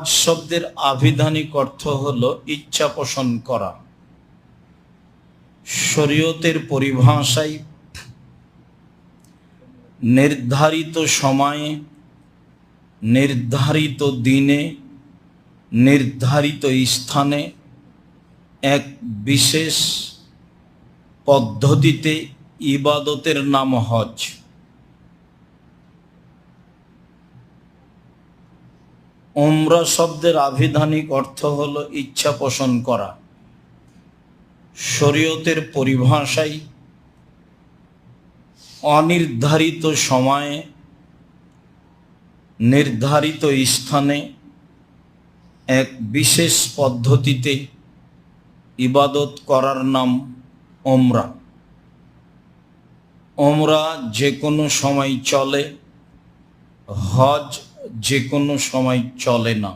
শব্দের আবিধানিক অর্থ হলো ইচ্ছা পোষণ করা। শরীয়তের পরিভাষায় নির্ধারিত সময়ে, নির্ধারিত দিনে, নির্ধারিত স্থানে এক বিশেষ পদ্ধতিতে ইবাদতের নাম হজ। উমরা শব্দের আবিধানিক অর্থ হলো ইচ্ছা পোষণ করা। শরীয়তের পরিভাষায় অনির্ধারিত সময়ে, নির্ধারিত স্থানে এক বিশেষ পদ্ধতিতে ইবাদত করার নাম উমরা। উমরা যে কোনো সময় চলে, হজ যে কোনো সময় চলে না।